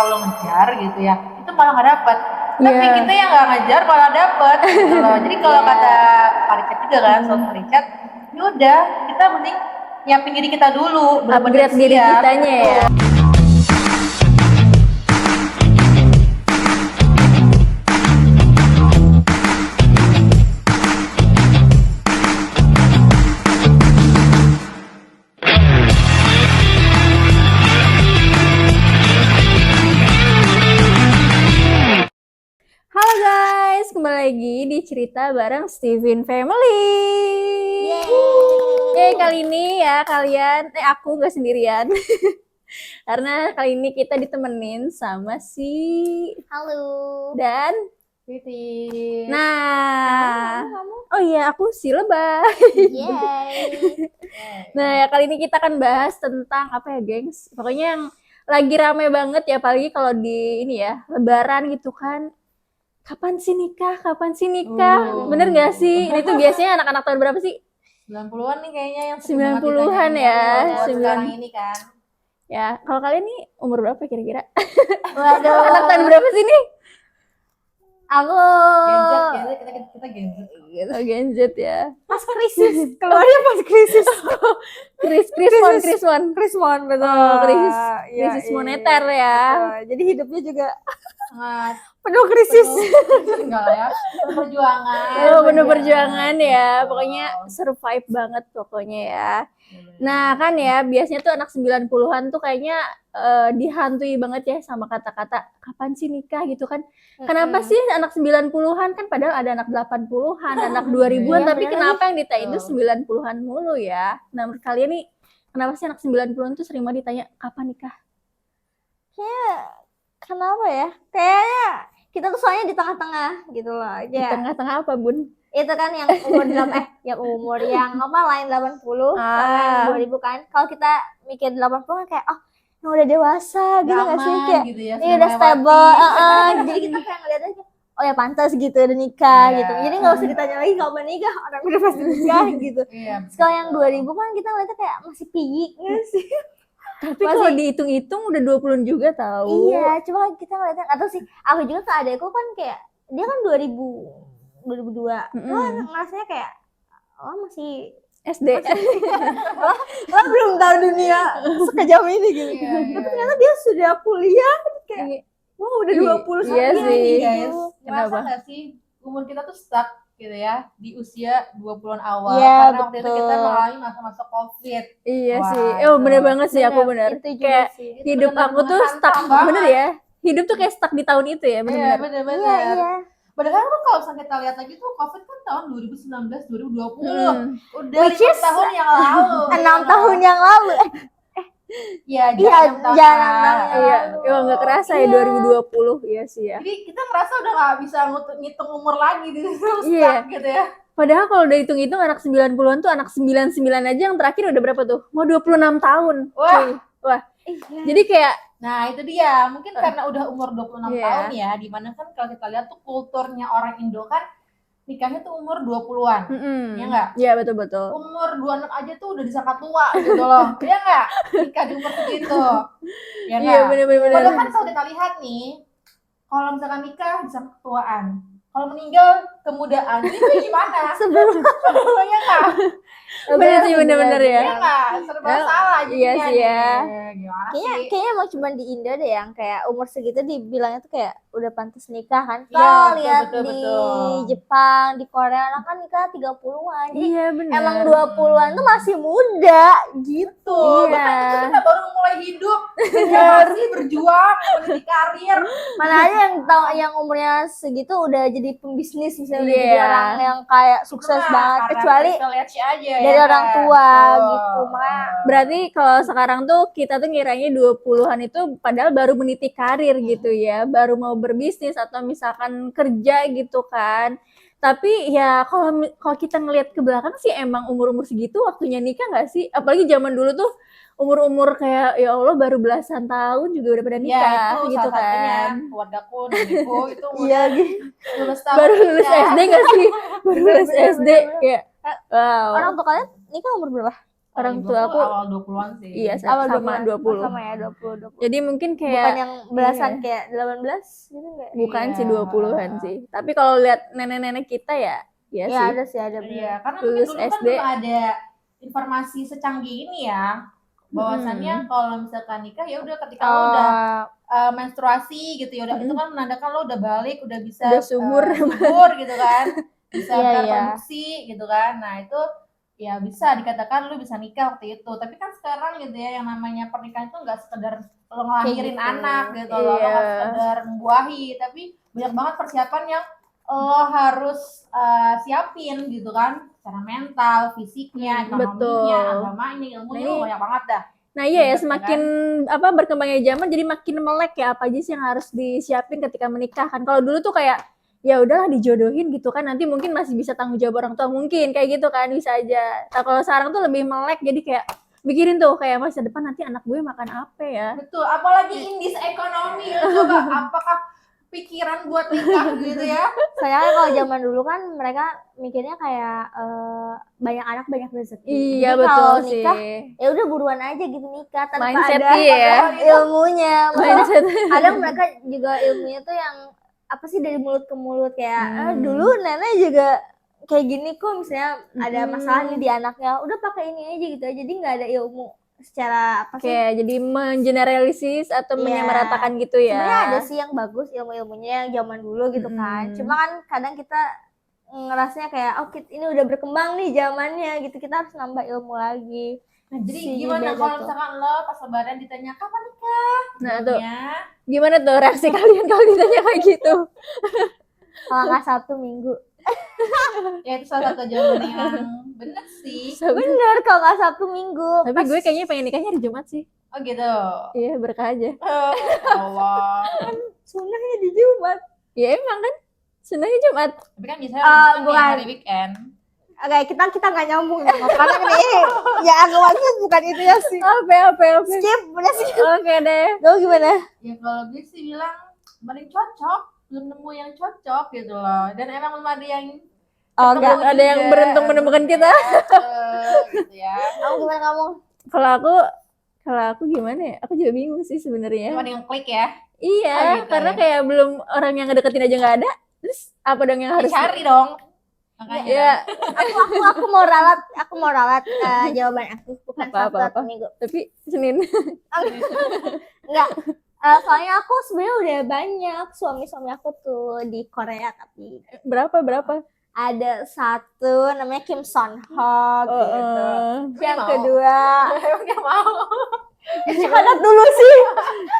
terlalu ngejar gitu ya, itu malah nggak dapet. Tapi kita yang nggak ngejar malah dapet gitu loh. Jadi kalau kata Pak Richard juga kan, soal Pak Richard, ya udah kita mending nyiapin diri kita dulu, benar-benar upgrade diri siap. kitanya ya. Halo guys, kembali lagi di cerita bareng Steven Family. Yeay, kali ini ya aku nggak sendirian. Karena kali ini kita ditemenin sama Halo. dan Titik. nah, oh iya aku si Lebah. Yeay. Nah ya kali ini kita akan bahas tentang apa ya gengs? Pokoknya yang lagi rame banget ya, apalagi kalau di ini ya Lebaran gitu kan. Kapan sih nikah? Kapan sih nikah? Bener gak sih? Ini tuh biasanya anak-anak tahun berapa sih? 90-an nih kayaknya yang 90-an ya, sekarang ini kan. Ya, kalau kalian nih umur berapa kira-kira? Waduh. Anak tahun berapa sih nih? Aku Gen Z, kita Gen Z. Oh, Gen Z ya. pas krisis. Keluarnya pas krisis. Krismon, betul. Oh, Krisis moneter ya. Jadi hidupnya juga Sangat penuh krisis. enggak lah ya. Perjuangan. Oh, bener perjuangan ya. Pokoknya survive banget pokoknya ya. Nah, kan ya biasanya tuh anak 90-an tuh kayaknya dihantui banget ya sama kata-kata kapan sih nikah gitu kan. Kenapa sih anak 90-an kan padahal ada anak 80-an, anak 2000-an, tapi kenapa yang ditanya itu 90-an mulu ya? Nah, menurut kalian nih kenapa sih anak 90-an tuh sering banget ditanya kapan nikah? Kenapa ya? Kayaknya kita tuh soalnya di tengah-tengah gitu loh. Di tengah-tengah apa, Bun? Itu kan yang umur yang apa lain 80 sama yang 2000 kan. Kalau kita mikir 80 kan kayak yang udah dewasa gitu nggak sih, kayak gitu ya, udah stable. Jadi kita kayak ngeliat aja, oh ya pantas gitu udah nikah gitu. Jadi nggak usah ditanya lagi kapan nikah, orang udah pasti nikah gitu. Kalau yang 2000 kan kita ngeliatnya kayak masih piyi nggak sih? Tapi kalau dihitung-hitung udah 20-an juga tahu. Iya, cuma kita ngeliatnya atau sih aku juga ke adekku kan kayak dia kan 2002. Ngerasanya kayak masih SD. Lo belum tahu dunia sekejam ini gitu. Tapi ternyata dia sudah kuliah kayak udah 20 Iya sih. Guys, Kenapa? merasa nggak sih umur kita tuh stuck gitu ya di usia 20-an awal, Iya, karena waktu itu kita mengalami masa-masa COVID. Iya Wah, sih. itu. Bener banget sih, aku bener. Itu juga Kayak sih. hidup bener-bener aku tuh menghantam stuck, banget. bener ya. Hidup tuh kayak stuck di tahun itu ya, Iya, bener-bener. bener-bener. Iya. Padahal kan kalau misalnya kita lihat lagi tuh COVID kan tahun 2019, 2020. Udah Which 5 is tahun yang lalu. 6 tahun yang lalu. Iya, Iya, jangan jangan. Iya, emang gak kerasa ya 2020, iya sih ya. Jadi kita ngerasa udah gak bisa ngitung umur lagi gitu, Iya. stuck gitu ya. Padahal kalau udah hitung-hitung anak 90-an tuh anak 99 aja yang terakhir udah berapa tuh? Mau 26 tahun. Wah. Cuy. Wah. Iya. Jadi kayak Nah itu dia, mungkin karena udah umur 26 Iya. tahun ya, dimana kan kalau kita lihat tuh kulturnya orang Indo kan nikahnya tuh umur 20-an, ya nggak? Iya betul-betul. Umur 26 aja tuh udah disangka tua gitu loh, ya nggak? Nikah di umur segitu, ya Iya nggak? bener-bener. Padahal kan kalau kita lihat nih, kalau misalkan nikah disangka ketuaan, kalau meninggal kemudaan, itu gimana? Ya nggak? Bener sih, bener-bener ya. Ya nggak? Serba salah Iya jadinya sih ya. nih. Gimana Kayaknya sih? emang cuma di Indo deh yang kayak umur segitu dibilangnya tuh kayak udah pantas nikah kan. Iya, Kalau betul, lihat betul, di betul. Jepang, di Korea orang kan nikah 30-an. Jadi Iya bener. emang 20-an tuh masih muda gitu. Tuh, Iya. bahkan itu kita baru mulai hidup, kita masih berjuang meniti karir. Mana ada yang umurnya segitu udah jadi pembisnis misalnya udah Iya. jadi orang yang kayak sukses Nah, banget, karena kecuali privilege aja dari ya orang kan? tua Betul. gitu. Makanya Berarti kalau sekarang tuh kita tuh ngiranya 20-an itu padahal baru meniti karir gitu ya, baru mau berbisnis atau misalkan kerja gitu kan. Tapi ya kalau kita ngelihat ke belakang sih emang umur-umur segitu waktunya nikah nggak sih? Apalagi zaman dulu tuh umur-umur kayak ya Allah baru belasan tahun juga udah pada Ya nikah itu gitu salah satunya kan. keluargaku, nenekku itu iya udah gitu. lulus tahun Baru lulus ya. SD nggak sih? Baru lulus Bener, SD bener. kayak wow. Orang tua kalian nikah umur berapa? Orang Kalau tua gua aku awal 20-an sih. iya Awal sama 20. Sama ya 20. Jadi mungkin Bukan kayak yang belasan iya. kayak 18 gitu enggak? bukan Iya. sih 20-an sih. Tapi kalau lihat nenek-nenek kita ya Ya sih. ada sih ada bener. Iya, karena mungkin Lulus dulu kan SD. belum ada informasi secanggih ini ya. Bahwasannya kalau misalkan nikah ya udah ketika lo udah menstruasi gitu ya udah itu kan menandakan lo udah balik, udah bisa Udah subur. subur gitu kan. Bisa Iya, berproduksi gitu kan. Nah, itu ya bisa dikatakan lu bisa nikah waktu itu. Tapi kan sekarang gitu ya yang namanya pernikahan itu nggak sekedar lo ngelahirin Kayak gitu. anak gitu loh, lo Iya. nggak sekedar membuahi, tapi banyak banget persiapan yang lo harus siapin gitu kan, secara mental, fisiknya, ekonominya, betul. agamanya, ilmunya Nah, ini- banyak banget dah. Nah iya ya Ribet, semakin berkembangnya zaman jadi makin melek ya apa aja sih yang harus disiapin ketika menikah kan. Kalau dulu tuh kayak ya udahlah dijodohin gitu kan nanti mungkin masih bisa tanggung jawab orang tua mungkin kayak gitu kan bisa aja. Nah kalau sekarang tuh lebih melek jadi kayak mikirin tuh kayak masa depan nanti anak gue makan apa ya. Betul, apalagi indis ekonomi coba apakah pikiran buat nikah gitu ya. Sayangnya kalau zaman dulu kan mereka mikirnya kayak banyak anak banyak rezeki. Iya Jadi betul kalau sih. nikah ya udah buruan aja gitu nikah tanpa Mindset ada ya. ilmunya. Maksudnya Mindset. kadang mereka juga ilmunya tuh yang apa sih dari mulut ke mulut kayak dulu nenek juga kayak gini kok misalnya ada masalah nih di anaknya udah pakai ini aja gitu aja jadi nggak ada ilmu secara apa sih Kayak jadi mengeneralisis atau Iya. menyamaratakan gitu ya. sebenarnya ada sih yang bagus ilmu-ilmunya yang zaman dulu gitu kan cuma kan kadang kita ngerasanya kayak oh ini udah berkembang nih zamannya gitu kita harus nambah ilmu lagi. Nah, jadi Si gimana beda kalau tuh. misalkan lo pas lebaran ditanya kapan nikah? Nah, tuh. Jawabnya, Gimana tuh reaksi kalian kalau ditanya kayak gitu? Kalau nggak Sabtu Minggu ya itu salah satu jawaban yang bener sih. bener kalau nggak Sabtu Minggu Tapi gue kayaknya pengen nikahnya hari Jumat sih. Oh gitu. Iya berkah aja. Oh, Allah. sunnahnya di Jumat. Ya emang kan sunnahnya Jumat. Tapi kan biasanya orang kan bukan. yang hari weekend. Oke, kita nggak nyambung nih. Karena ini ya agaknya bukan itu ya sih. Apa. Skip, udah skip. Oke deh. Lo gimana? Ya kalau gue sih bilang paling cocok, belum nemu yang cocok gitu loh. Dan emang belum ada yang Oh, ketemu enggak. ada yang juga. beruntung menemukan kita. Gitu ya. Kamu gimana kamu? Kalau aku gimana ya? Aku juga bingung sih sebenarnya. Cuma yang klik ya. Iya, Oh, gitu karena ya. kayak belum orang yang ngedeketin aja nggak ada. Terus apa dong yang harus Cari dong. Makanya. Ya, Aku mau ralat jawaban aku bukan Apa. Sabtu Minggu. tapi Senin. Enggak. Soalnya aku sebenarnya udah banyak suami-suami aku tuh di Korea tapi Berapa? ada satu namanya Kim Son Ho gitu. Yang mau. kedua Emang gak mau. syahadat dulu sih.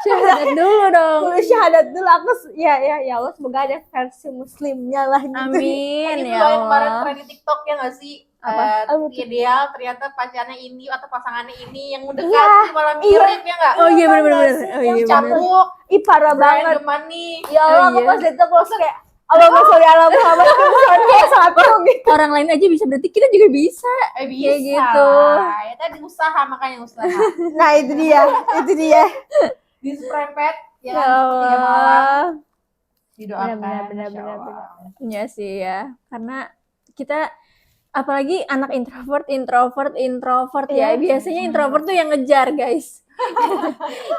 Syahadat dulu dong. Dulu syahadat dulu aku ya Allah semoga ada versi muslimnya lah gitu. Amin Ini ya tuh yang kemarin Allah. tren di TikTok ya nggak sih? Apa? Ideal ternyata pacarnya ini atau pasangannya ini yang mendekati Iya, malah mirip ya nggak? Oh iya benar. Yang Oh iya benar. Cabuk, Ih parah Brian banget. the Money. Ya Allah, aku iya. pas itu aku langsung kayak Allahumma sholli ala Muhammad kayak satu gitu. Orang lain aja bisa berarti kita juga bisa. Bisa. Kayak gitu. Ya tadi usaha makanya usaha. Nah, itu dia. Di sprepet ya Ya kan seperti malam Allah. didoakan. Benar. Masya Allah. Iya sih ya. Karena kita apalagi anak introvert ya. Biasanya introvert tuh yang ngejar, guys.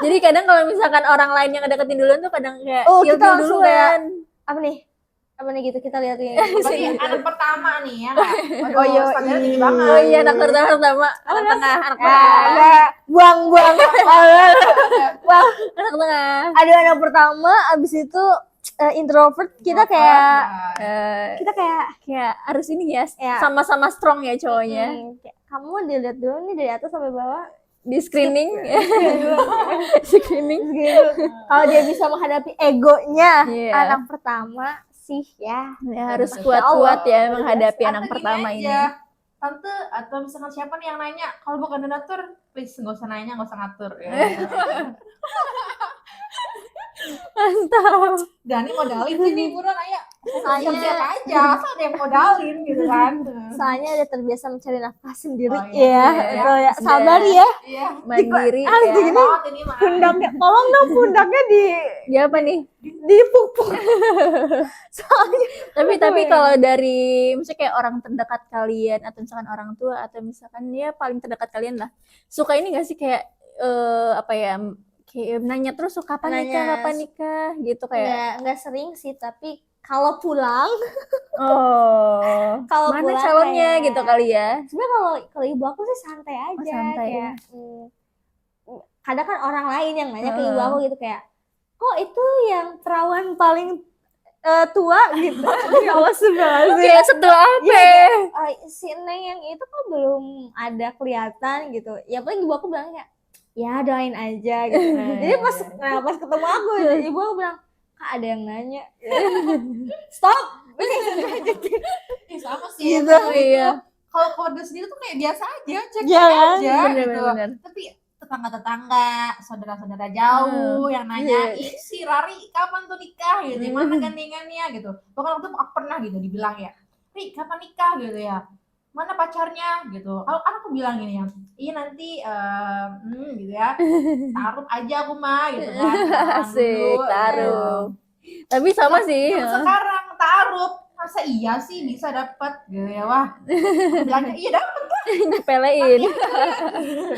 Jadi kadang kalau misalkan orang lain yang ngedeketin duluan tuh kadang kayak Oh, kita ilfil langsung duluan. Apa nih gitu kita lihat ini. Berarti anak pertama nih ya nggak? Waduh, Oh, iya, standarnya tinggi iya. banget. Oh iya, anak pertama, anak tengah, anak tengah, Enggak, buang. anak tengah. Ada anak pertama abis itu introvert kita kayak Kayak harus ini ya, Ya. sama-sama strong ya cowoknya. kayak, kamu dilihat dulu nih dari atas sampai bawah. Di screening, screening. Gitu. Kalau dia bisa menghadapi egonya Iya. anak pertama sih ya. Ya, harus Masya kuat-kuat ya Allah. menghadapi Atau anak gini pertama aja, ini. Tante atau misalkan siapa nih yang nanya, kalau bukan donatur, please nggak usah nanya, nggak usah ngatur. Ya. Mantap. Dani modalin sini buruan ayo. Soalnya- Siap aja, asal ada yang modalin gitu kan. soalnya udah terbiasa mencari nafkah sendiri Oh, iya, ya. iya, Betul ya. Sudah. Sabar ya. Iya. Mandiri Asli ya. ini Banget ini mah. pundaknya, tolong dong pundaknya Ya apa nih? dipupuk. Soalnya Tapi kalau dari misalnya kayak orang terdekat kalian atau misalkan orang tua atau misalkan ya paling terdekat kalian lah, suka ini gak sih kayak apa ya, kayak nanya terus kapan nikah gitu kayak nggak sering sih, tapi kalau pulang, kalau mana pulang calonnya kayak- gitu kali ya. sebenarnya kalau ibu aku sih santai aja, santai. kayak kadang kan orang lain yang nanya ke ibu aku gitu kayak, kok itu yang perawan paling tua gitu. Ya Allah sebenarnya Kayak setua apa? si Neng yang itu kok belum ada kelihatan gitu. Ya paling ibu aku bilang kayak, ya doain aja gitu. Jadi pas ketemu aku, ibu aku bilang, Kak ada yang nanya. Stop. Ih, sama sih. Gitu. Iya. Kalau keluarga sendiri tuh kayak biasa aja, cek Iya kan? aja gitu. Bener. Tapi tetangga-tetangga, saudara-saudara jauh yang nanya, ih si Rari kapan tuh nikah gitu, mana gandengannya gitu. Bahkan waktu itu aku pernah gitu dibilang ya, Ri kapan nikah gitu ya, mana pacarnya gitu. Kalau aku bilang gini ya, iya nanti gitu ya, taruh aja aku mah gitu kan. Asik, taruh. Tapi sama sih. Sekarang taruh, masa iya sih bisa dapat gitu ya, wah. Aku bilangnya iya dapat. Nyepelein.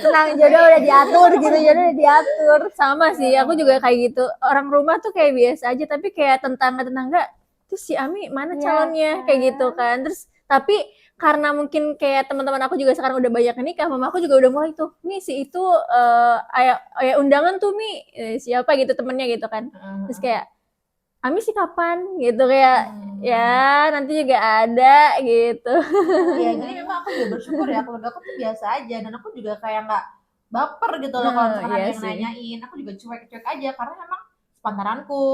Tenang, jodoh udah diatur gitu, jodoh udah diatur. Sama sih, aku juga kayak gitu. Orang rumah tuh kayak biasa aja, tapi kayak tetangga-tetangga, terus si Ami mana calonnya? Kayak gitu kan. Terus tapi karena mungkin kayak teman-teman aku juga sekarang udah banyak nikah, mama aku juga udah mulai tuh, Mi si itu ayah undangan tuh Mi, siapa gitu temennya gitu kan. Terus kayak Ami sih kapan gitu kayak ya nanti juga ada gitu. Ya jadi memang aku juga bersyukur ya, keluarga aku tuh biasa aja, dan aku juga kayak nggak baper gitu loh kalau misalkan ada iya yang sih. nanyain. Aku juga cuek-cuek aja karena memang sepantaranku,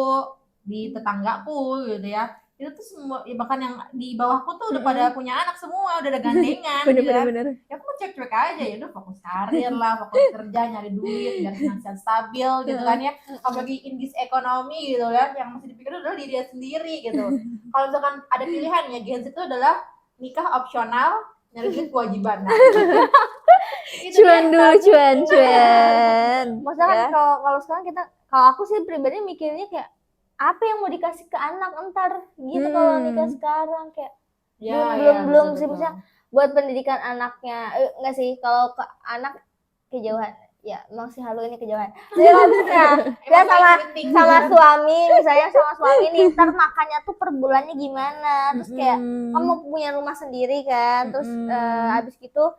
di tetanggaku gitu ya, itu tuh semua ya, bahkan yang di bawahku tuh udah pada punya anak semua, udah ada gandengan gitu ya. Bener. Ya aku cuek-cuek aja, ya udah fokus karir lah, fokus kerja, nyari duit biar finansial stabil gitu kan ya. Apalagi in this ekonomi gitu kan, yang masih dipikir adalah diri dia sendiri gitu. Kalau misalkan ada pilihan ya, Gen Z itu adalah nikah opsional, nyari duit kewajiban. Nah, itu Cuan dia. dulu, cuan. Maksudnya kan Ya. kalau sekarang kalau aku sih pribadi mikirnya kayak, apa yang mau dikasih ke anak entar gitu kalau nikah sekarang kayak belum sih, maksudnya buat pendidikan anaknya enggak sih, kalau ke anak kejauhan ya emang si Halu ini kejauhan. Jadi maksudnya dia sama suami, misalnya sama suami nih, ntar makannya tuh per bulannya gimana, terus kayak kamu punya rumah sendiri kan, terus abis gitu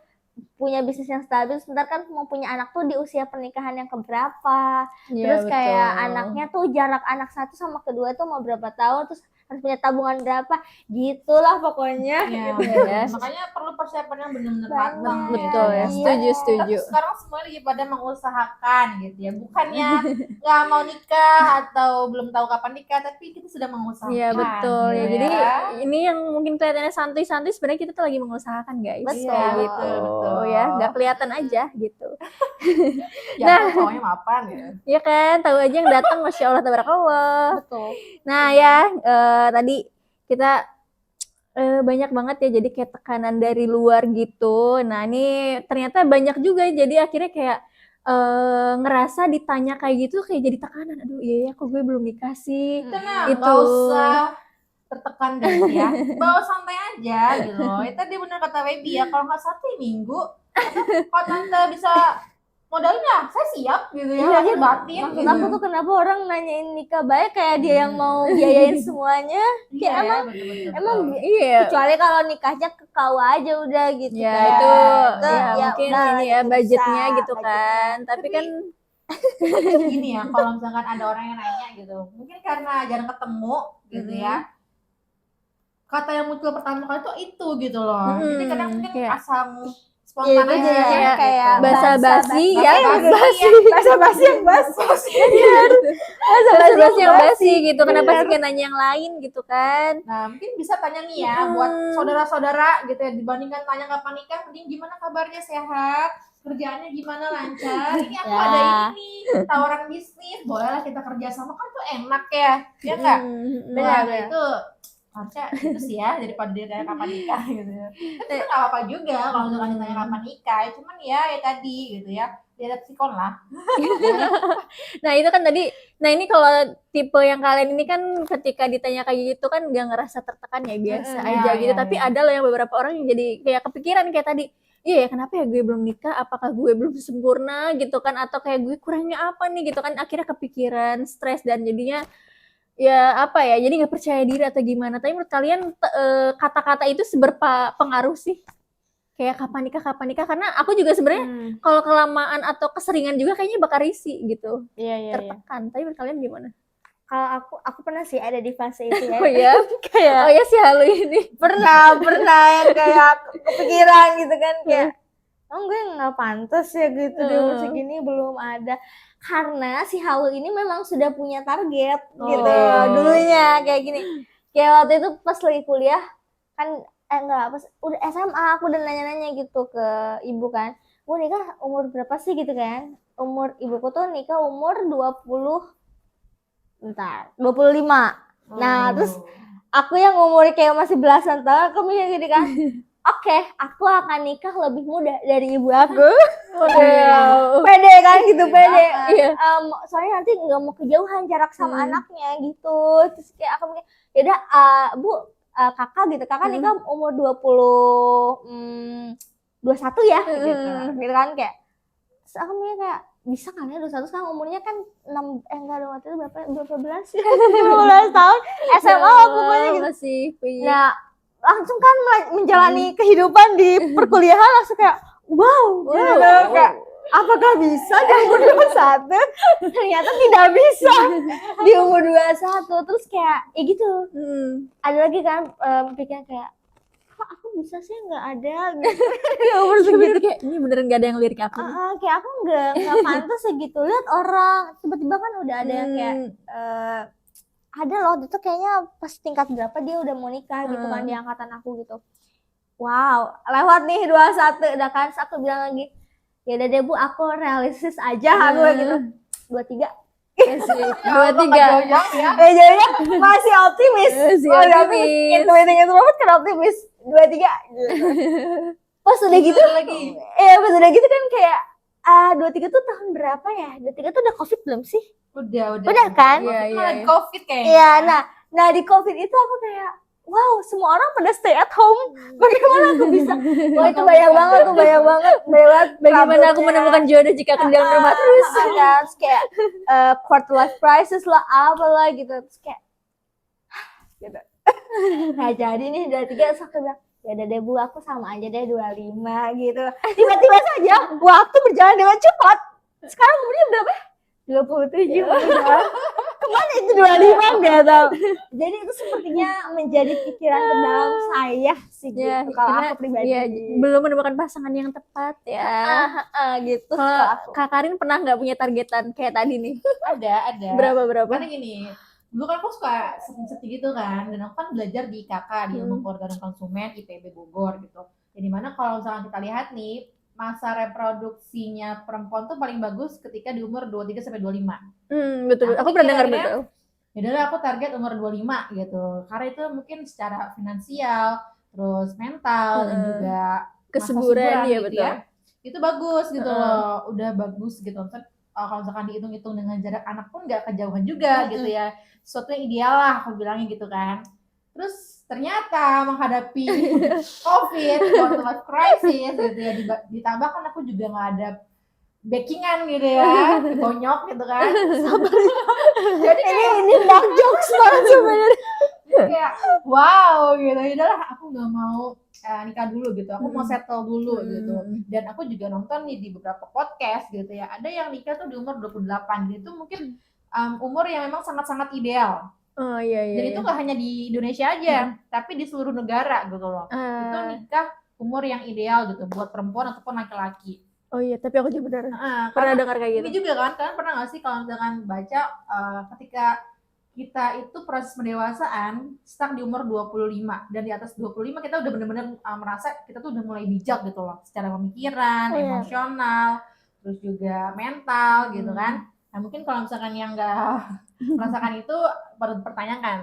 punya bisnis yang stabil, sebentar kan mau punya anak tuh di usia pernikahan yang keberapa, terus kayak anaknya tuh jarak anak satu sama kedua tuh mau berapa tahun, terus harus punya tabungan berapa, gitulah pokoknya. Ya, gitu ya. makanya perlu persiapan yang benar-benar Banget. matang. Betul ya, Iya. setuju. Tapi sekarang semuanya lagi pada mengusahakan gitu ya, bukannya nggak mau nikah atau belum tahu kapan nikah, tapi kita sudah mengusahakan. Iya betul ya. gitu Jadi ini yang mungkin kelihatannya santai-santai, sebenarnya kita tuh lagi mengusahakan guys. Betul, Kayak gitu. betul. Ya, nggak kelihatan aja gitu. Ya, Nah. aku maunya mapan ya. Iya kan, tahu aja yang datang, masya Allah tabarakallah. Betul. Nah ya, tadi kita banyak banget ya jadi kayak tekanan dari luar gitu. Nah ini ternyata banyak juga, jadi akhirnya kayak ngerasa ditanya kayak gitu kayak jadi tekanan. Aduh iya ya, kok gue belum dikasih. Tenang, Itu. nggak usah tertekan guys ya, bawa santai aja gitu loh. Itu dia bener kata Webi ya, kalau nggak satu minggu, kalau tante bisa modalin ya, saya siap gitu ya, Iya, lahir batin Maksud gitu. aku tuh kenapa orang nanyain nikah baik kayak dia yang mau biayain semuanya. Iya, Kayak emang betul-betul. emang Iya. kecuali kalau nikahnya ke KUA aja udah gitu Ya kan. itu ya mungkin udah, ini ya gitu budgetnya bisa, gitu budgetnya. kan. Tapi kan Gini ya, kalau misalkan ada orang yang nanya gitu, mungkin karena jarang ketemu gitu ya, kata yang muncul pertama kali tuh itu gitu loh. Jadi kadang mungkin Iya. asam Iya, spontan itu aja jadinya gitu. kayak basa-basi ya, basa-basi yang basi. basa-basi yang basi gitu. Kenapa sih nggak nanya yang lain gitu kan? Nah, mungkin bisa tanya nih ya buat saudara-saudara gitu ya, dibandingkan tanya kapan nikah, mending gimana kabarnya, sehat, kerjaannya gimana, lancar, ini aku Ya. ada ini tawaran bisnis, bolehlah kita kerja sama, kan tuh enak ya, ya enggak? Benar, Nah, itu harusnya itu sih ya, daripada ditanya kapan nikah gitu ya. Tapi nggak apa-apa juga kalau misalkan ditanya kapan nikah, cuman ya tadi gitu ya, lihat sikon lah. Nah itu kan tadi, nah ini kalau tipe yang kalian ini kan ketika ditanya kayak gitu kan gak ngerasa tertekan ya, biasa aja gitu. Tapi ada loh yang beberapa orang yang jadi kayak kepikiran kayak tadi, iya ya kenapa ya gue belum nikah, apakah gue belum sempurna gitu kan, atau kayak gue kurangnya apa nih gitu kan, akhirnya kepikiran, stres, dan jadinya ya apa ya, jadi nggak percaya diri atau gimana. Tapi menurut kalian kata-kata itu seberapa pengaruh sih? Kayak kapan nikah, karena aku juga sebenarnya kalau kelamaan atau keseringan juga kayaknya bakal risih gitu, Iya. tertekan. Tapi menurut kalian gimana? Kalau aku pernah sih ada di fase itu ya. Oh ya, Kayak oh ya si Halu ini. pernah yang kayak kepikiran gitu kan, kayak gue nggak pantas ya gitu di umur segini belum ada, karena si Halu ini memang sudah punya target gitu dulunya kayak gini. Kayak waktu itu pas lagi kuliah kan, enggak, pas udah SMA aku udah nanya-nanya gitu ke ibu kan, mau nikah umur berapa sih gitu kan. Umur ibuku tuh nikah umur 25. Nah terus aku yang umur kayak masih belasan tahun, aku mikir gini kan, oke, aku akan nikah lebih muda dari ibu aku. Pede kan gitu, pede. Soalnya nanti nggak mau kejauhan jarak sama anaknya gitu. Terus kayak aku mikir, yaudah Bu, kakak gitu, kakak nikah umur 21 ya gitu kan, kayak. Terus aku mikir kayak, bisa kan ya 21, sekarang umurnya kan 6, enggak dong, waktu itu berapa belas ya, 17 tahun, SMA pokoknya gitu. Masih Nah, langsung kan menjalani kehidupan di perkuliahan, langsung kayak wow, kayak apakah bisa di umur 21? Ternyata tidak bisa di umur 21. Terus kayak ya gitu. Ada lagi kan pikiran kayak, kok aku bisa sih nggak ada gitu. Di umur segitu kayak ini beneran gak ada yang lirik aku. Kayak aku nggak pantas segitu. Lihat orang tiba-tiba kan udah ada yang kayak ada loh, itu kayaknya pas tingkat berapa dia udah mau nikah gitu kan, di angkatan aku gitu. Wow, lewat nih 21 udah kan. Aku bilang lagi, ya udah deh Bu, aku realistis aja aku gitu. 23. 23 jadinya masih optimis. Itu banget kan optimis. 23 gitu. Pas udah gitu lagi. Pas udah gitu kan kayak 23 tuh tahun berapa ya? 23 tuh udah Covid belum sih? Udah kan? Iya. Covid kayaknya. Iya, nah di Covid itu aku kayak, wow, semua orang pada stay at home. Bagaimana aku bisa? Wah, itu banyak banget. Bagaimana aku menemukan jodoh jika aku di dalam rumah terus? Terus kayak quarter life crisis lah, apalah gitu. Terus kayak gitu. Nah, jadi nih 23, terus aku bilang, ya udah deh Bu, aku sama aja deh 25 gitu. Tiba-tiba saja waktu berjalan dengan cepat. Sekarang umurnya berapa? 27. Kemana itu 25, nggak tahu. Jadi itu sepertinya menjadi pikiran terdalam saya sih gitu. Kalau aku pribadi belum menemukan pasangan yang tepat ya. Gitu. Kak Karin pernah nggak punya targetan kayak tadi nih? Ada. Berapa? Karena gini, dulu kan aku suka setting gitu kan, dan aku kan belajar di IKK, di Ilmu Keluarga dan Konsumen IPB Bogor gitu. Jadi mana kalau misalkan kita lihat nih, masa reproduksinya perempuan tuh paling bagus ketika di umur 23 sampai 25. Betul. Aku pernah dengar betul. Yaudah aku target umur 25 gitu. Karena itu mungkin secara finansial, terus mental, dan juga kesuburan ya, gitu betul. ya. Itu bagus gitu loh. Udah bagus gitu. Kalau misalkan dihitung-hitung dengan jarak anak pun gak kejauhan juga gitu ya. Sesuatu yang ideal lah aku bilangnya gitu kan. Terus ternyata menghadapi COVID, quarter life crisis gitu ya, ditambah kan aku juga nggak ada backingan gitu ya, konyok gitu kan. Jadi ini dark jokes banget sebenarnya. Kayak wow gitu, udahlah aku nggak mau nikah dulu gitu, aku mau settle dulu gitu. Dan aku juga nonton nih di beberapa podcast gitu ya, ada yang nikah tuh di umur 28 gitu, mungkin umur yang memang sangat-sangat ideal. Dan itu nggak hanya di Indonesia aja, tapi di seluruh negara gitu loh. Itu nikah umur yang ideal gitu buat perempuan ataupun laki-laki. Oh iya, tapi aku juga pernah dengar kayak gitu. Ini juga kan, kalian pernah nggak sih kalau misalkan baca ketika kita itu proses pendewasaan stuck di umur 25, dan di atas 25 kita udah benar-benar merasa kita tuh udah mulai bijak gitu loh, secara pemikiran, emosional, terus juga mental gitu kan. Nah mungkin kalau misalkan yang nggak merasakan itu pada dipertanyakan.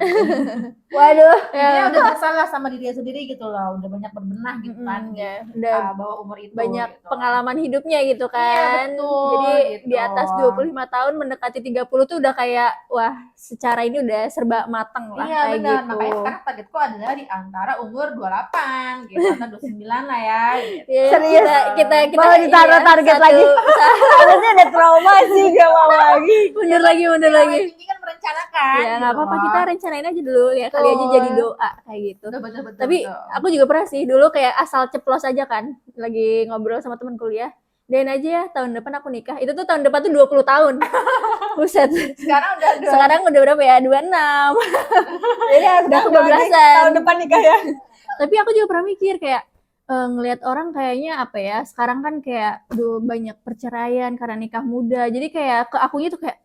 Waduh. Dia udah bersalah sama dirinya sendiri gitu loh, udah banyak berbenah gitu kan, Ya, udah bawa umur itu. banyak gitu. pengalaman hidupnya gitu Iya, kan. betul, Jadi gitu. di atas 25 tahun mendekati 30 tuh udah kayak wah secara ini udah serba mateng lah Iya kayak benar, gitu. makanya sekarang targetku adalah di antara umur 28 gitu, atau 29 lah ya. Gitu. Ya, Serius? kita Mau ditaruh iya, target lagi? Harusnya ada trauma sih, gak mau lagi. Mundur lagi. Ini kan merencanakan. Ya nggak gitu apa-apa, loh. kita rencanain aja dulu ya, kali aja jadi doa kayak gitu. Betul. Tapi aku juga pernah sih dulu kayak asal ceplos aja kan, lagi ngobrol sama teman kuliah. Dan aja ya tahun depan aku nikah. Itu tuh tahun depan tuh 20 tahun. Buset. Sekarang udah berapa ya? 26. Jadi harus Udah udah lagi kebablasan. tahun depan nikah ya. Tapi aku juga pernah mikir kayak ngelihat orang kayaknya apa ya, sekarang kan kayak banyak perceraian karena nikah muda. Jadi kayak ke akunya tuh kayak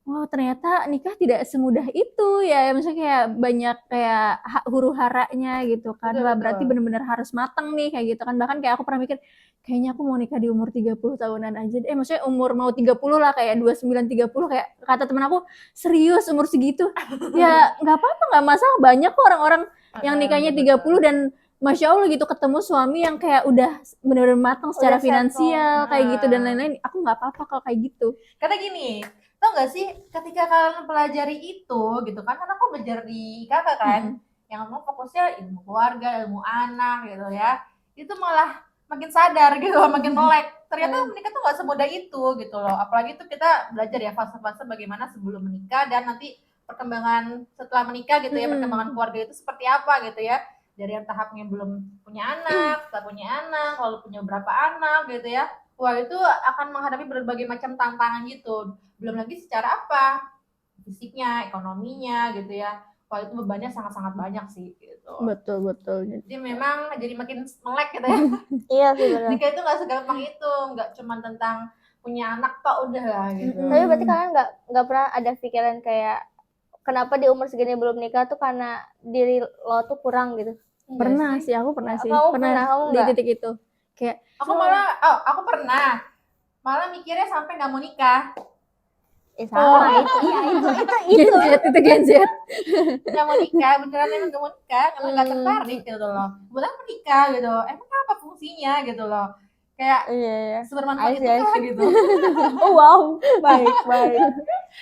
oh ternyata nikah tidak semudah itu ya. Maksudnya kayak banyak kayak huru-haranya gitu kan. Betul, Wah, berarti benar-benar harus matang nih kayak gitu kan. Bahkan kayak aku pernah mikir kayaknya aku mau nikah di umur 30 tahunan aja. Maksudnya umur mau 30 lah, kayak 29 30, kayak kata temen aku, serius umur segitu? Ya nggak apa-apa, nggak masalah, banyak kok orang-orang yang nikahnya 30 dan Masya Allah gitu ketemu suami yang kayak udah benar-benar matang secara Udah finansial settle. kayak gitu dan lain-lain. Aku nggak apa-apa kalau kayak gitu. Karena gini, tau gak sih ketika kalian pelajari itu gitu kan aku belajar di IKK kan, yang mau fokusnya ilmu keluarga, ilmu anak gitu ya, itu malah makin sadar gitu, makin melek. Ternyata menikah tuh gak semudah itu gitu loh. Apalagi tuh kita belajar ya fase-fase bagaimana sebelum menikah dan nanti perkembangan setelah menikah gitu ya, perkembangan keluarga itu seperti apa gitu ya. Dari yang tahapnya belum punya anak, setelah punya anak, lalu punya berapa anak gitu ya. Wah itu akan menghadapi berbagai macam tantangan gitu. Belum lagi secara apa? Fisiknya, ekonominya gitu ya. Wah itu bebannya sangat-sangat banyak sih gitu. Betul. Jadi memang jadi makin melek gitu ya. Iya sih benar. Nikah itu gak segampang itu, gak cuma tentang punya anak pak udah lah gitu. Tapi berarti kalian nggak pernah ada pikiran kayak kenapa di umur segini belum nikah tuh karena diri lo tuh kurang gitu? Pernah sih, aku pernah sih. Kamu Pernah kamu di nggak? titik itu. Kayak Aku pernah malah mikirnya sampai gak mau nikah. Sama itu. Gen Z. Gak mau nikah, beneran emang gak mau nikah, karena gak tertarik gitu loh. Buat apa nikah gitu, emang apa fungsinya gitu loh. Kayak Iya. sebermanfaat itu kah gitu. Oh wow, baik.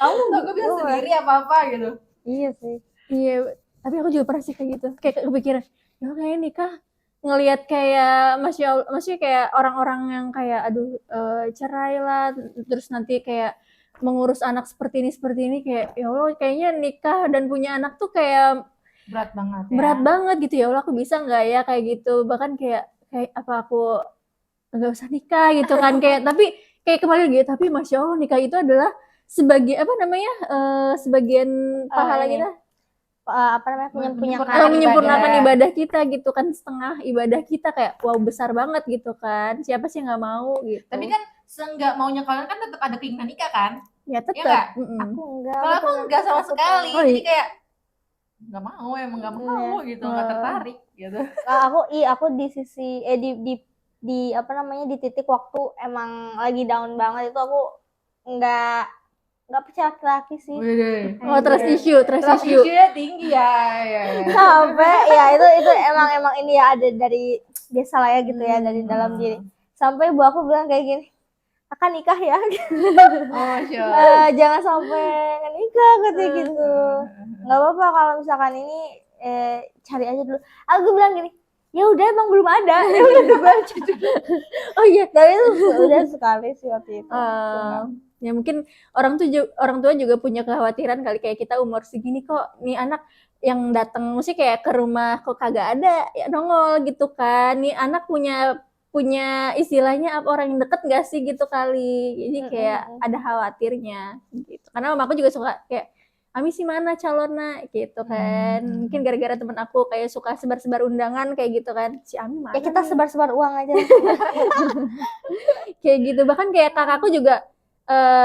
Kamu tau gue bisa sendiri apa-apa gitu. Iya sih. Iya, tapi aku juga pernah sih kayak gitu. Kayak kepikiran, ya kayak nikah ngelihat kayak Masya Allah, maksudnya kayak orang-orang yang kayak aduh cerai lah, terus nanti kayak mengurus anak seperti ini kayak ya Allah kayaknya nikah dan punya anak tuh kayak Berat banget ya. berat banget gitu, ya Allah aku bisa nggak ya kayak gitu, bahkan kayak apa aku nggak usah nikah gitu kan kayak tapi kayak kemarin gitu, tapi Masya Allah nikah itu adalah sebagai apa namanya sebagian pahala ini. kita Menyempurnakan ibadah kita gitu kan, setengah ibadah kita kayak wow besar banget gitu kan, siapa sih nggak mau gitu. Tapi kan seenggak maunya kalian kan tetap ada keinginan nikah kan? Ya Iya tetap. nggak? Aku enggak. Kalau aku enggak sama sekali, Oh, jadi kayak nggak mau, emang nggak mau gitu, nggak tertarik gitu. Aku di sisi di apa namanya di titik waktu emang lagi down banget itu aku nggak percaya laki-laki sih. Oh trust issue. Issue-nya tinggi ya. Sampai ya itu emang ini ya ada dari biasa lah ya gitu ya dari dalam diri. Sampai ibu aku bilang kayak gini, akan nikah ya. Oh sure. Jangan sampai nikah katanya gitu. Nggak apa-apa kalau misalkan ini cari aja dulu. Aku bilang gini, ya udah emang belum ada. Ya udah dibaca dulu. Oh iya. Tapi itu udah sekali sih waktu itu. Ya mungkin orang tua juga punya kekhawatiran kali, kayak kita umur segini kok nih anak yang datang mesti kayak ke rumah kok kagak ada ya nongol gitu kan, nih anak punya istilahnya apa, orang yang deket gak sih gitu kali, jadi kayak ada khawatirnya gitu, karena mama aku juga suka kayak Ami sih mana calonnya gitu kan, mungkin gara-gara temen aku kayak suka sebar-sebar undangan kayak gitu kan, si Ami mana ya kita sebar-sebar uang aja. Kayak gitu, bahkan kayak kakakku juga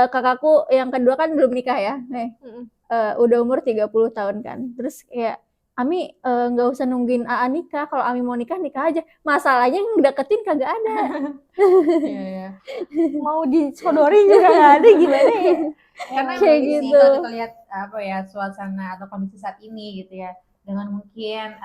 kakakku yang kedua kan belum nikah ya, udah umur 30 tahun kan, terus kayak Ami nggak usah nungguin AA nikah, kalau Ami mau nikah aja. Masalahnya yang deketin kagak ada. Iya. Mau disodorin juga nggak ada, gimana ya? Karena Kayak emang sih gitu. kalau kita lihat apa ya suasana atau kondisi saat ini gitu ya, dengan mungkin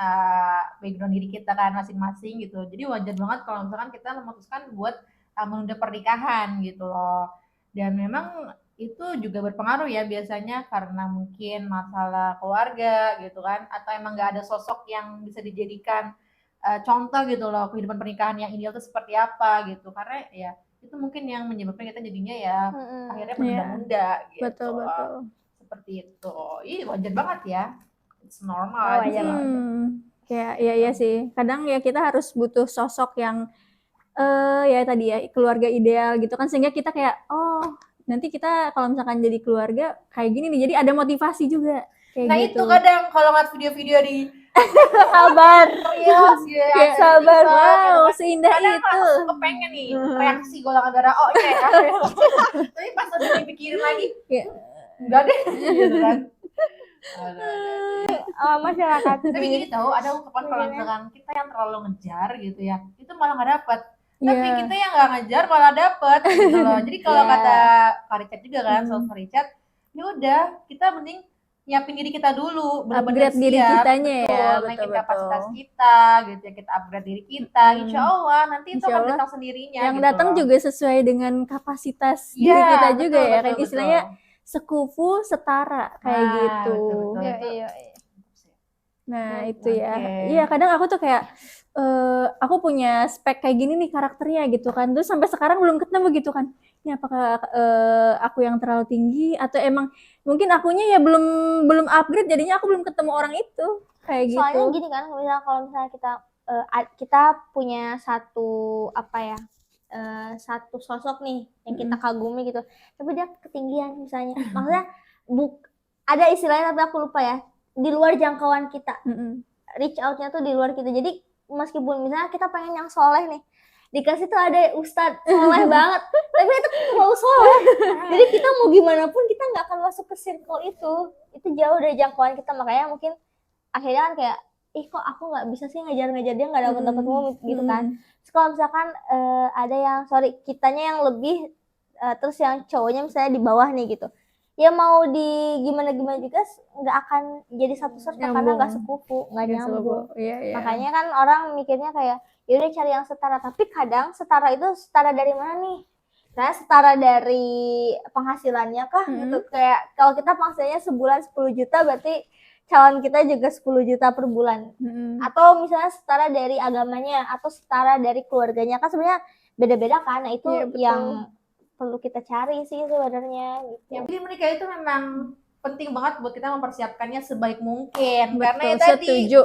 background diri kita kan masing-masing gitu. Jadi wajar banget kalau misalkan kita memutuskan buat menunda pernikahan gitu loh. Dan memang itu juga berpengaruh ya biasanya karena mungkin masalah keluarga gitu kan, atau emang nggak ada sosok yang bisa dijadikan contoh gitu loh kehidupan pernikahan yang ideal itu seperti apa gitu. Karena ya itu mungkin yang menyebabkan kita jadinya ya akhirnya menunda-nunda gitu. Betul. Seperti itu. Ih, wajar banget ya. It's normal Oh, aja. wajar banget. Iya sih. Kadang ya kita harus butuh sosok yang ya tadi ya keluarga ideal gitu kan, sehingga kita kayak nanti kita kalau misalkan jadi keluarga kayak gini nih, jadi ada motivasi juga kayak Nah gitu. itu kadang kalau ngeliat video-video di Sabar. Reels gitu ya, Kayak, sabar. wow, seindah kadang itu. langsung kepengen nih reaksi golongan darah O nya ya. Tapi pas udah dipikirin lagi, Kayak, enggak deh gitu kan. Masyarakat Tapi sendiri. gini tahu ada ungkapan kalau misalkan kita yang terlalu ngejar gitu ya, itu malah nggak dapet. Tapi Iya. kita yang nggak ngejar malah dapet gitu loh. Jadi kalau Iya. kata Kak Richard juga kan, Kak Richard, ya udah kita mending nyiapin diri kita dulu, benar-benar Upgrade diri siap, kitanya ya, betul, naikin betul-betul. kapasitas kita gitu ya, kita upgrade diri kita, insya Allah nanti itu Insya akan Allah datang sendirinya yang gitu datang loh. juga sesuai dengan kapasitas Iya, diri kita betul, juga ya, kan betul, istilahnya betul. sekufu setara kayak Nah, gitu. betul, Iya, betul. iya. Nah itu ya, Oke. iya kadang aku tuh kayak aku punya spek kayak gini nih karakternya gitu kan, terus sampai sekarang belum ketemu gitu kan. Ini apakah aku yang terlalu tinggi atau emang mungkin akunya ya belum upgrade, jadinya aku belum ketemu orang itu kayak gitu. Soalnya gini kan, kalau misalnya kita punya satu apa ya, satu sosok nih yang kita kagumi gitu, tapi dia ketinggian misalnya, maksudnya ada istilahnya tapi aku lupa ya, di luar jangkauan kita, reach out-nya tuh di luar kita. Jadi meskipun misalnya kita pengen yang soleh nih, dikasih tuh ada ustadz soleh banget, tapi itu terlalu soleh. Jadi kita mau gimana pun kita nggak akan masuk ke circle itu jauh dari jangkauan kita. Makanya mungkin akhirnya kan kayak, kok aku nggak bisa sih ngejar-ngejar dia, nggak dapat momen gitu kan. Terus kalau misalkan ada yang kitanya yang lebih terus yang cowoknya misalnya di bawah nih gitu, ya mau di gimana juga nggak akan jadi satu circle karena nggak sekufu, nggak nyambung. Iya. Makanya kan orang mikirnya kayak ya udah cari yang setara, tapi kadang setara itu setara dari mana nih? Nah, setara dari penghasilannya kah gitu. Kayak kalau kita penghasilannya sebulan 10 juta berarti calon kita juga 10 juta per bulan. Atau misalnya setara dari agamanya atau setara dari keluarganya, kan sebenarnya beda-beda kan. Nah, itu yang perlu kita cari sih sebenarnya gitu. Ya, jadi menikah itu memang penting banget buat kita mempersiapkannya sebaik mungkin. Betul, karena ya tadi setuju.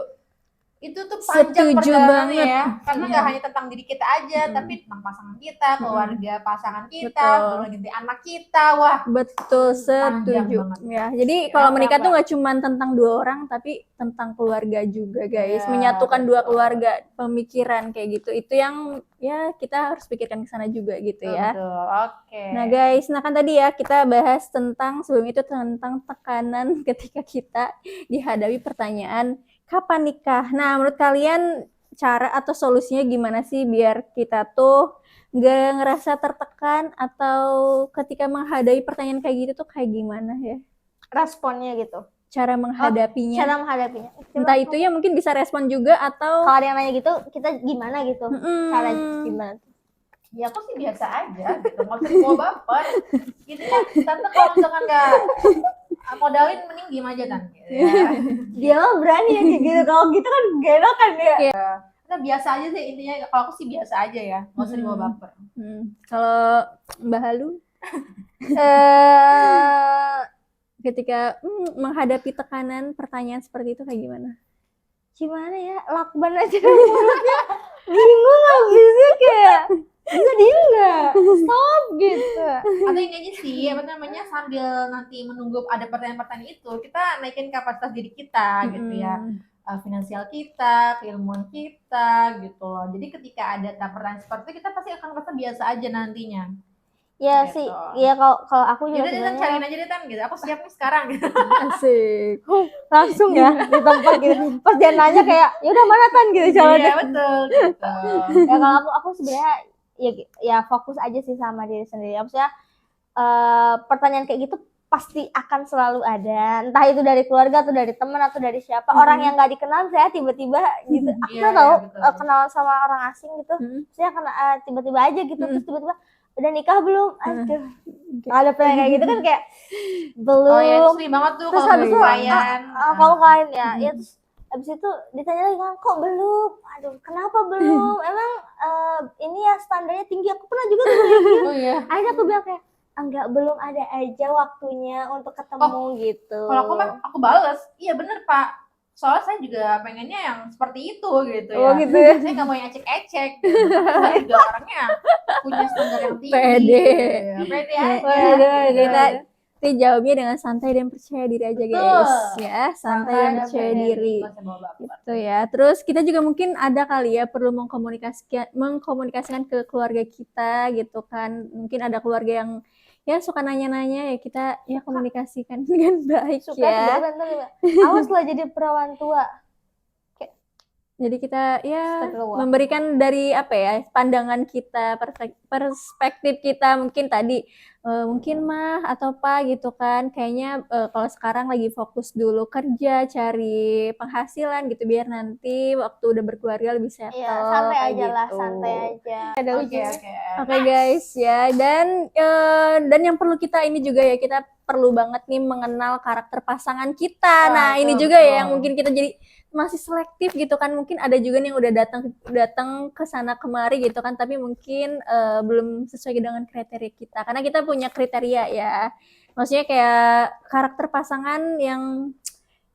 Itu tuh panjang Setuju perjalanannya banget. ya. Karena nggak hanya tentang diri kita aja, tapi tentang pasangan kita, keluarga pasangan kita, Betul. belum lagi anak kita. Wah, Betul, panjang setuju. banget. Ya, jadi kalau menikah tuh nggak cuma tentang dua orang, tapi tentang keluarga juga, guys. Ya, Menyatukan betul. dua keluarga, pemikiran kayak gitu. Itu yang ya kita harus pikirkan ke sana juga gitu ya. Betul. Oke. Nah, guys, nah kan tadi ya kita bahas tentang sebelum itu tentang tekanan ketika kita dihadapi pertanyaan kapan nikah. Nah, menurut kalian cara atau solusinya gimana sih biar kita tuh nggak ngerasa tertekan, atau ketika menghadapi pertanyaan kayak gitu tuh kayak gimana ya? Responnya gitu. Cara menghadapinya. Cara menghadapinya. Entah itu ya mungkin bisa respon juga atau kalau ada yang nanya gitu, kita gimana gitu? Cara gimana? Ya aku sih biasa aja gitu, nggak usah dibawa baper. Gitu ya, tante kalau misalkan nggak modalin mending diem aja kan. Ya. Dia mah berani ya kayak gitu. Kalau gitu kan gak enak kan ya. Kita biasa aja sih intinya. Kalau aku sih biasa aja ya, nggak usah dibawa baper. Kalau Mbak Halu ketika menghadapi tekanan pertanyaan seperti itu kayak gimana? Gimana ya, lakban aja mulutnya, bingung habisnya kayak bisa diem nggak, stop gitu. Atau ini aja sih, apa namanya, sambil nanti menunggu ada pertanyaan-pertanyaan itu, kita naikin kapasitas diri kita gitu ya, finansial kita, keilmuan kita gitu loh. Jadi ketika ada pertanyaan seperti itu, kita pasti akan merasa biasa aja nantinya. Ya Gitu. sih, ya kalau aku juga Yaudah deh Tan, sebenarnya cariin aja deh Tan, gitu. Aku siap nih sekarang. Gitu. Asik. langsung ya di tempat gitu. Pas dia nanya kayak, ya udah mana Tan gitu Iya jawabannya. betul gitu. Ya kalau aku sebenarnya ya fokus aja sih sama diri sendiri. Maksudnya pertanyaan kayak gitu pasti akan selalu ada, entah itu dari keluarga atau dari teman atau dari siapa. Orang yang nggak dikenal saya tiba-tiba gitu, aku Iya, tahu betul. kenalan sama orang asing gitu, saya kena tiba-tiba aja gitu, terus tiba-tiba udah nikah belum, aduh nggak ada pertanyaan kayak gitu kan kayak belum. Oh ya, itu sering banget tuh Terus kalau habis itu klien. kamu klien ya, ya terus habis itu ditanya lagi kan, kok belum, aduh kenapa belum, emang ini ya standarnya tinggi, aku pernah juga tuh kayak gitu. Oh iya. Akhirnya aku bilang kayak enggak, belum ada aja waktunya untuk ketemu gitu. Kalau aku mah aku bales, iya bener Pak. Soalnya saya juga pengennya yang seperti itu gitu ya. Oh, gitu ya. Saya nggak mau yang ecek-ecek. Gitu. Tapi saya juga orangnya punya standar yang tinggi. Pede. Gitu. Pede aja. Pede. Kita jawabnya dengan santai dan percaya diri aja Betul. guys ya, santai dan percaya diri Nggak usah bawa baper. gitu ya. Terus kita juga mungkin ada kali ya perlu mengkomunikasikan ke keluarga kita gitu kan, mungkin ada keluarga yang ya suka nanya-nanya, ya kita ya komunikasikan dengan baik Suka ya. tiba-tiba awas lah jadi perawan tua. Jadi kita ya Astagfirullah. memberikan dari apa ya, pandangan kita, perspektif kita, mungkin tadi mungkin mah atau apa gitu kan, kayaknya kalau sekarang lagi fokus dulu kerja, cari penghasilan gitu, biar nanti waktu udah berkeluarga lebih settle. Iya, santai kayak aja lah, gitu. santai aja. Ada Oke. Oke guys ya, dan yang perlu kita ini juga ya, kita perlu banget nih mengenal karakter pasangan kita. Nah ini juga ya yang mungkin kita jadi masih selektif gitu kan, mungkin ada juga nih yang udah datang ke sana kemari gitu kan, tapi mungkin belum sesuai dengan kriteria kita, karena kita punya kriteria ya, maksudnya kayak karakter pasangan yang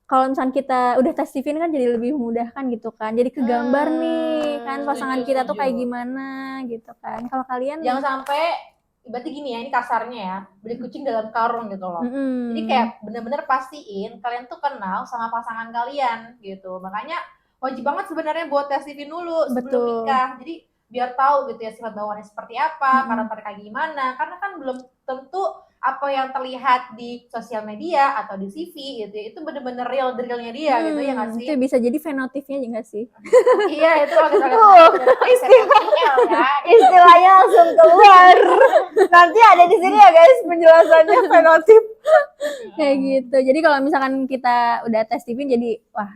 kalau misalnya kita udah tes TV kan jadi lebih memudahkan gitu kan, jadi kegambar nih kan pasangan kita tuh kayak gimana gitu kan. Kalau kalian jangan sampai berarti gini ya, ini kasarnya ya, beli kucing dalam karung gitu loh. Jadi kayak bener-bener pastiin kalian tuh kenal sama pasangan kalian gitu. Makanya wajib banget sebenarnya buat tes TV dulu sebelum nikah. Jadi biar tahu gitu ya sifat bawaannya seperti apa, karakter kayak gimana. Karena kan belum tentu apa yang terlihat di sosial media atau di CV gitu ya, itu bener-bener realnya dia gitu ya nggak sih? Itu bisa jadi fenotipnya juga sih. Iya, itu kalau kita lihat ya. Istilahnya langsung keluar. Nanti ada di sini ya guys penjelasannya fenotip. Kayak gitu. Jadi kalau misalkan kita udah tes TV, jadi wah,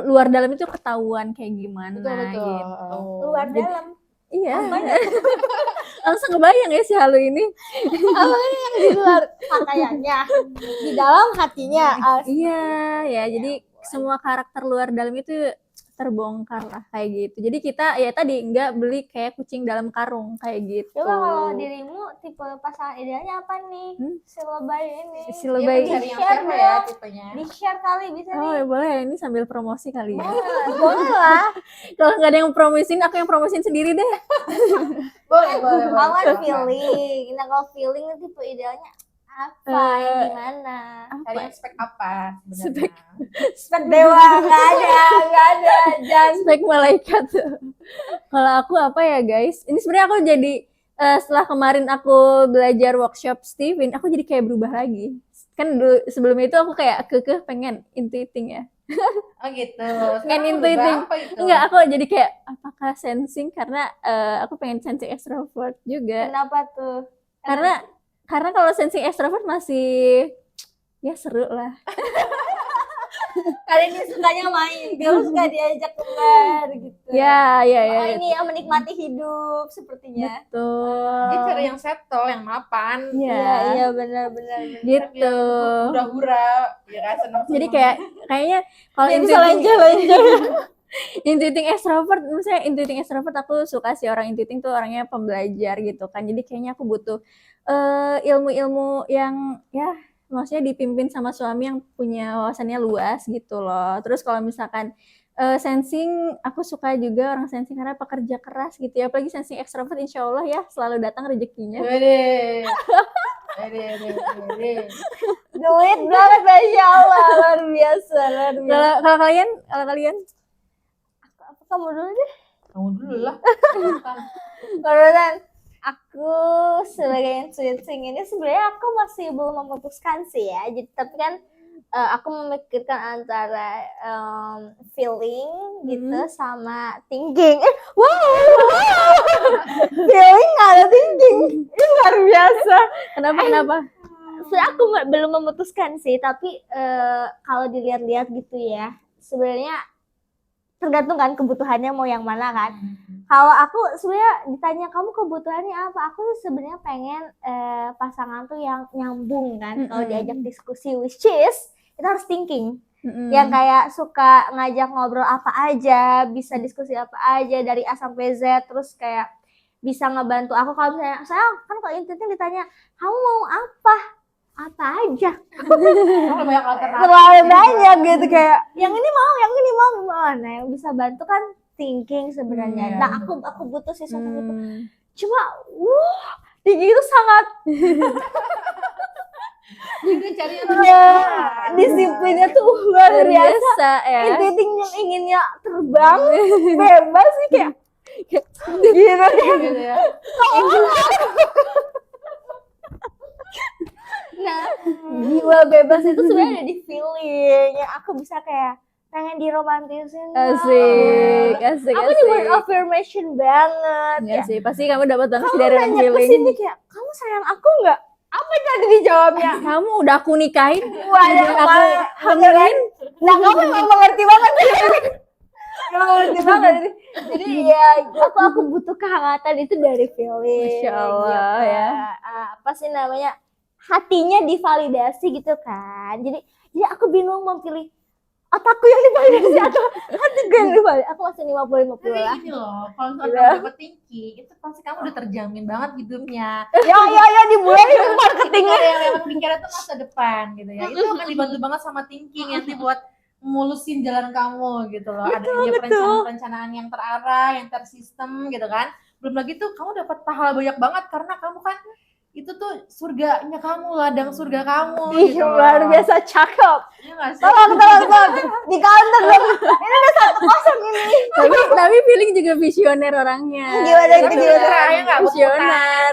luar dalam itu ketahuan kayak gimana. Betul. Gitu. Luar dalam. Iya. Langsung kebayang ya si Halu ini. Awalnya yang di luar pakaiannya, di dalam hatinya. Iya, ya jadi semua karakter luar dalam itu terbongkar lah kayak gitu. Jadi kita ya tadi nggak beli kayak kucing dalam karung kayak gitu. Coba kalau dirimu tipe pasangan idealnya apa nih? Si lebay ini. Si lebay. Cari yang siapa ya tipenya. Di share kali bisa Oh nih. ya boleh, ini sambil promosi kali ya. Boleh lah. Kalau nggak ada yang promosiin, aku yang promosiin sendiri deh. Boleh. Awan feeling. Nah kalau feeling itu tipe idealnya apa? Yang gimana? Cari yang spek apa sebenarnya? Spek dewa nggak ada. Dan Spek malaikat. Kalau aku apa ya guys? Ini sebenarnya aku jadi setelah kemarin aku belajar workshop Steven, aku jadi kayak berubah lagi. Kan dulu sebelumnya itu aku kayak pengen intuiting ya. Oh gitu. Pengen intuiting. Enggak, aku jadi kayak apakah sensing, karena aku pengen sensing extrovert juga. kenapa tuh? Karena kalau sensing extrovert masih ya seru lah. Kali ini sukanya main, dia suka diajak keluar gitu. Ya. Oh ini yang menikmati hidup sepertinya. Betul. Dia cari yang settle, yang mapan. Iya benar. Gitu. Hura-hura, ya kan seneng. Jadi kayaknya kalau intuiting extrovert, misalnya intuiting extrovert, aku suka sih orang intuiting tuh orangnya pembelajar gitu kan. Jadi kayaknya aku butuh ilmu-ilmu yang ya maksudnya dipimpin sama suami yang punya wawasannya luas gitu loh. Terus kalau misalkan sensing, aku suka juga orang sensing karena pekerja keras gitu ya. Apalagi sensing extrovert, insya Allah ya selalu datang rezekinya. Wede. Duit banget, masya Allah, luar biasa. Kalau kalian Kamu dulu deh. Kamu dulu lah. Barusan Aku sebagai yang switching ini sebenarnya aku masih belum memutuskan sih ya. Jadi tapi kan aku memikirkan antara feeling gitu sama thinking. Feeling nggak ada thinking. Ini luar biasa. Kenapa? Sebenarnya aku belum memutuskan sih, tapi kalau dilihat-lihat gitu ya, sebenarnya tergantung kan kebutuhannya mau yang mana kan. Kalau aku sebenarnya ditanya kamu kebutuhannya apa, aku sebenarnya pengen pasangan tuh yang nyambung kan. Kalau diajak diskusi which is kita harus thinking. Yang kayak suka ngajak ngobrol apa aja, bisa diskusi apa aja dari A sampai Z, terus kayak bisa ngebantu aku kalau misalnya saya kan kalau intinya ditanya kamu mau apa aja. Terlalu banyak alternatif. Terlalu banyak gitu kayak yang ini mau. Nah, yang bisa bantu kan thinking sebenarnya. Nah, aku butuh sih sosok itu. Cuma thinking itu sangat Jadi cari disiplinnya tuh luar biasa. Ya. Dating yang inginnya terbang bebas sih kayak gitu ya. Nah, jiwa bebas itu sebenarnya ada di feeling yang aku bisa kayak pengen diromantisin. Asik. Aku di word affirmation banget. Ya sih, pasti kamu dapat banget Kamu dari nanya feeling. kesini kayak, kamu sayang aku nggak? Apa jadi dijawabnya? Kamu udah aku nikahin, Waduh, aku hamilin. Nah, kamu memang mengerti banget. Kamu mengerti banget. Jadi ya, aku butuh kehangatan itu dari feeling. Masya Allah, gitu. ya. Apa sih namanya? Hatinya divalidasi gitu kan. Jadi aku bingung memilih otakku yang divalidasi atau hatiku yang divalidasi. Aku masih 50-50 Tapi lah. gini loh, kalau misalnya kamu dapet tinggi, itu pasti kamu udah terjamin banget hidupnya. Ya dimulai marketingnya. Yang pikiran tuh masa depan gitu ya. Itu akan dibantu banget sama thinking nanti buat mulusin jalan kamu gitu loh. Ada aja perencanaan-perencanaan yang terarah, yang tersistem gitu kan. Belum lagi tuh kamu dapat pahala banyak banget karena kamu kan itu tuh surganya kamu, ladang surga kamu gitu loh. Luar biasa cakep. Iya nggak sih? Tolong di counter dong. Ini udah 1-0 ini. Tapi feeling juga visioner orangnya. Gimana Tapi gitu? bener ya nggak Visioner.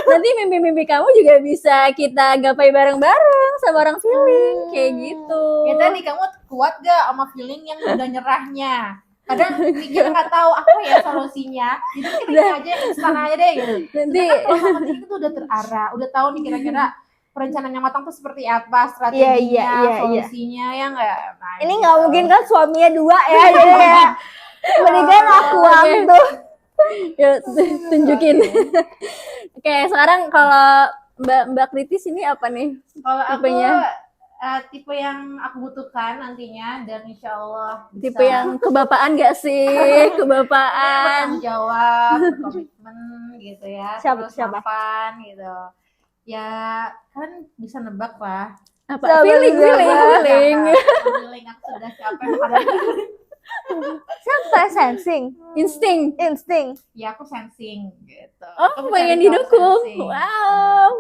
Nanti mimpi-mimpi kamu juga bisa kita gapai bareng-bareng sama orang feeling kayak gitu. Ya tadi kamu kuat gak sama feeling yang udah nyerahnya? Kadang kita nggak tahu apa ya solusinya, jadi kita aja instan aja deh gitu. Nanti Sedangkan kalau sama itu tuh udah terarah, udah tahu nih kira-kira perencanaan yang matang tuh seperti apa, strateginya, solusinya ya nggak? Nah, Ini gitu. nggak mungkin kan suaminya 2 ya, jadi ya. Mendingan aku tuh. yuk tunjukin. Oke, sekarang kalau Mbak Kritis ini apa nih? Kalau aku tipenya? tipe yang aku butuhkan nantinya dan insya Allah bisa Tipe yang kebapaan gak sih? Kebapaan. bertanggung jawab, komitmen gitu ya, Siapa? terus mapan gitu. Ya kan bisa nebak lah. Apa? Feeling. Feeling aku sudah capek pada Siapa sensing? Insting. ya aku sensing gitu. Oh, Aku pengen mencari didukung. sensing. Wow.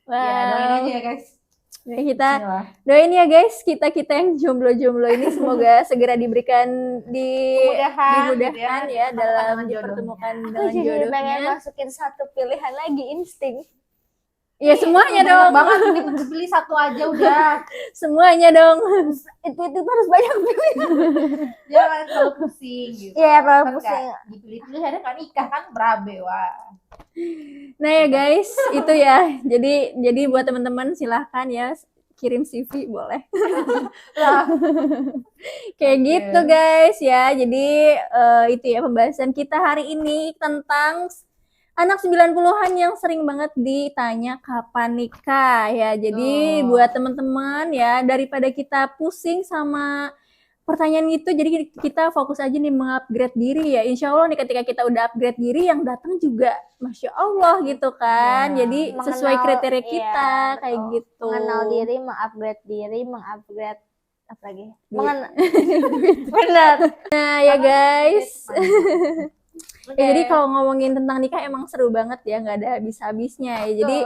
Ya doain aja ya guys. Ya, kita Bismillah. doain ya guys, kita ini jomblo-jomblo ini semoga segera diberikan Kemudahan gitu dimudahkan ya sama dalam pasangan dipertemukan Aku dengan jadi pengen jodohnya. masukin satu pilihan lagi, insting. Ya semuanya Banyak dong. banget dipilih satu aja udah. Semuanya dong. Itu harus banyak pilih. Jangan terlalu pusing gitu. Iya, terlalu Kan pusing. nggak dipilih-pilih ada kan nikah kan berabe wah. Nah ya guys, itu ya. Jadi buat teman-teman silahkan ya kirim CV boleh. Kayak Oke. gitu guys ya. Jadi itu ya pembahasan kita hari ini tentang anak 90-an yang sering banget ditanya kapan nikah ya. Jadi buat teman-teman ya, daripada kita pusing sama pertanyaan itu, jadi kita fokus aja nih mengupgrade diri ya. Insya Allah nih ketika kita udah upgrade diri, yang datang juga Masya Allah gitu kan. Ya, Jadi sesuai kriteria kita kayak betul. gitu. Mengenal diri, mengupgrade apa lagi? Duit. Benar. Nah ya guys. Oke. Ya, jadi kalau ngomongin tentang nikah emang seru banget ya, nggak ada habis-habisnya ya. Jadi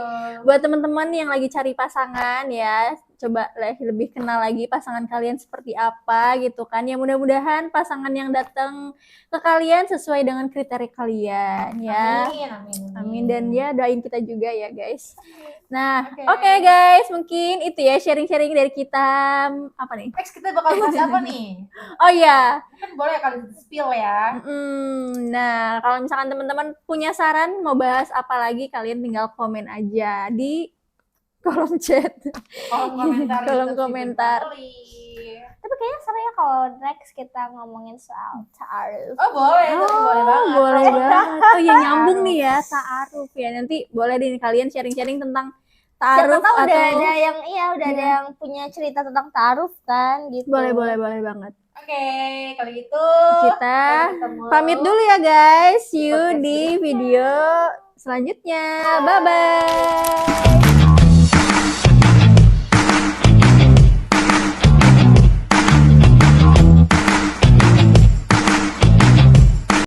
buat teman-teman yang lagi cari pasangan ya, coba lebih kenal lagi pasangan kalian seperti apa gitu kan. Ya mudah-mudahan pasangan yang datang ke kalian sesuai dengan kriteria kalian ya. Amin. Dan ya doain kita juga ya guys. Nah, oke guys, mungkin itu ya sharing-sharing dari kita. Apa nih? Next kita bakal bahas apa nih? Oh iya. Kan boleh kalian spill ya. Nah, kalau misalkan teman-teman punya saran mau bahas apa lagi, kalian tinggal komen aja di kolom chat. Kolom komentar. Tapi kayaknya seru ya kalau next kita ngomongin soal ta'aruf. Oh boleh, boleh banget. Boleh banget. Oh ya nyambung nih ya ta'aruf ya. Nanti boleh deh kalian sharing-sharing tentang ta'aruf. Siapa tahu udah ada yang ada yang punya cerita tentang ta'aruf kan gitu. Boleh banget. Oke, kalau gitu kita pamit dulu ya guys. See you di video selanjutnya. Bye bye.